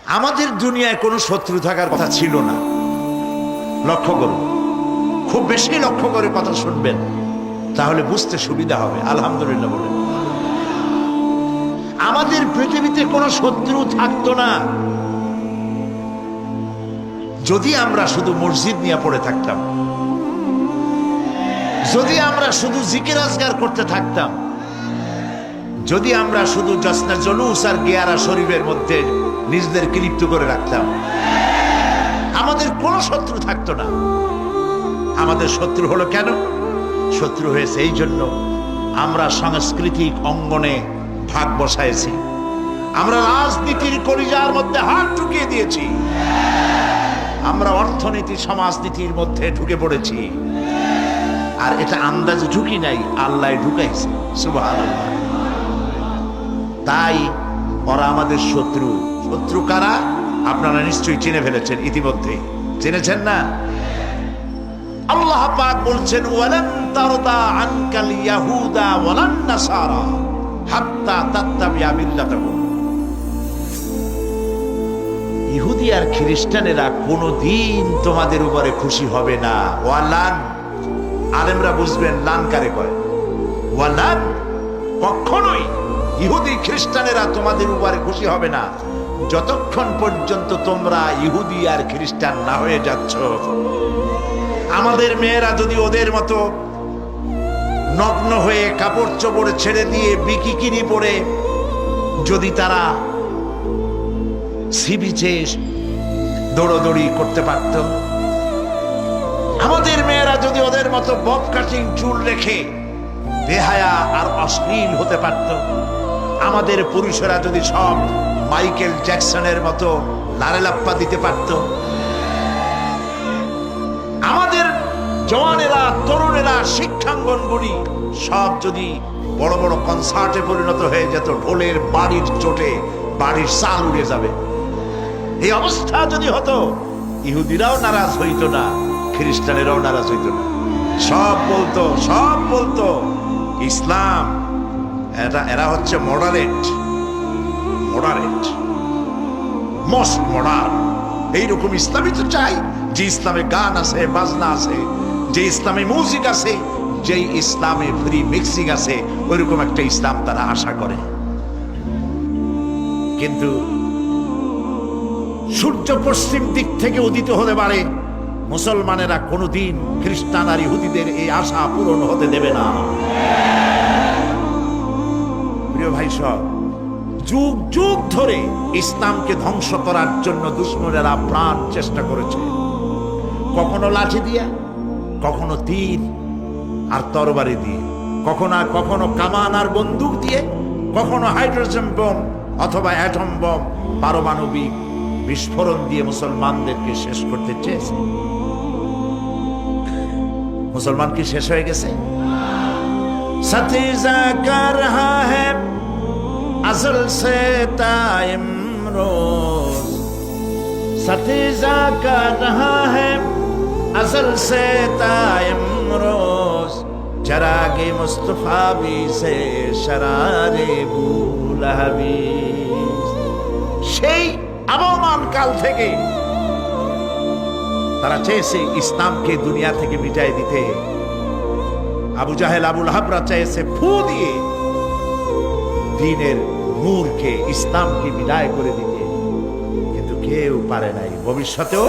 আমাদের দুনিয়ায় কোনো শত্রু থাকার কথা ছিল না। লক্ষ্য করুন, খুব বেশি লক্ষ্য করে কথা শুনবেন, তাহলে বুঝতে সুবিধা হবে। আলহামদুলিল্লাহ বলেন। আমাদের পৃথিবীতে কোনো শত্রু থাকতো না যদি আমরা শুধু মসজিদ নিয়ে পড়ে থাকতাম, যদি আমরা শুধু জিকির আজগার করতে থাকতাম, যদি আমরা শুধু জসনা জলুস আর গিয়ারা শরীফের মধ্যে নিজেদেরকে লিপ্ত করে রাখতাম, আমাদের কোনো শত্রু থাকতো না। আমাদের শত্রু হলো কেন? শত্রু হয়েছে এই জন্য আমরা সাংস্কৃতিক অঙ্গনে ভাগ বসাইছি, আমরা রাজনীতির কলিজার মধ্যে হাত ঢুকিয়ে দিয়েছি, আমরা অর্থনীতি সমাজনীতির মধ্যে ঢুকে পড়েছি। আর এটা আন্দাজে ঢুকি নাই, আল্লাহ ঢুকাইছে। সুবহানাল্লাহ। তাই ওরা আমাদের শত্রু। শত্রু কারা? আপনারা নিশ্চয়ই চিনে ফেলেছেন ইতিমধ্যে। চিনেছেন না? আল্লাহ পাক বলছেন, ওয়ালান তারদা আনকাল ইয়াহুদা ওয়ালান নাসারা হাত্তা তাত্তাবিয়া মিল্লাতাহুম। ইহুদি আর খ্রিস্টানেরা কোনোদিন তোমাদের উপরে খুশি হবে না। ওয়ালান, আলেমরা বুঝবেন লান কারে কয়। ওয়ালান, কখনোই ইহুদি খ্রিস্টানেরা তোমাদের উপরে খুশি হবে না যতক্ষণ পর্যন্ত তোমরা ইহুদি আর খ্রিস্টান না হয়ে যাচ্ছ। আমাদের মেয়েরা যদি ওদের মতো নগ্ন হয়ে কাপড় চোপড় ছেড়ে দিয়ে বিকিনি পরে যদি তারা সি বিচে দৌড়দৌড়ি করতে পারত, আমাদের মেয়েরা যদি ওদের মতো বব কাটিং চুল রেখে বেহায়া আর অশ্লীল হতে পারত, আমাদের পুরুষেরা যদি সব মাইকেল জ্যাকসনের মতো লারেলাপ্পা দিতে পারত, আমাদের জওয়ানেরা তরুণেরা শিক্ষাঙ্গনগুলি সব যদি বড় বড় কনসার্টে পরিণত হয়ে যেত, ঢোলের বাড়ির চোটে বাড়ির চাল উড়ে যাবে, এই অবস্থা যদি হতো, ইহুদিরাও নারাজ হইতো না, খ্রিস্টানেরাও নারাজ হইতো না। সব বলতো ইসলাম এরা হচ্ছে মডারেট, মোস্ট মডার্ন। এইরকম ইসলামই তো চাই, যে ইসলামে গান আছে, বাজনা আছে, যে ইসলামে মিউজিক আছে, যে ইসলামে ফ্রি মিক্সিং আছে, ওইরকম একটা ইসলাম তারা আশা করে। কিন্তু সূর্য পশ্চিম দিক থেকে উদিত হতে পারে, মুসলমানেরা কোনোদিন খ্রিস্টান আর ইহুদিদের এই আশা পূরণ হতে দেবে না। প্রিয় ভাই সব, যুগ যুগ ধরে ইসলামকে ধ্বংস করার জন্য দুশমনেরা প্রাণ চেষ্টা করেছে, কখনো লাঠি দিয়ে, কখনো তীর আর তরবারি দিয়ে, কখনো কামান আর বন্দুক দিয়ে, কখনো হাইড্রোজেন বোম অথবা অ্যাটম বোম পারমাণবিক বিস্ফোরণ দিয়ে মুসলমানদেরকে শেষ করতে চেয়েছে। মুসলমান কি শেষ হয়ে গেছে? সতীজা কর রহা হ্যায় अज़ल से ताइम रोज, सतीजा कर रहा है अज़ल से ताइम रोज, चरागे मुस्तफा भी से शरारे बुलहबी। সেই আবহমান কাল থেকে তারা চেয়েছে ইসলামকে দুনিয়া থেকে মিটাই দিতে। আবু জাহেল, আবু লাহাবরা চেয়েছে ফু দিয়ে দ্বীনের নূরকে, ইসলামকে বিদায় করে দিতে, কিন্তু কেউ পারে নাই, ভবিষ্যতেও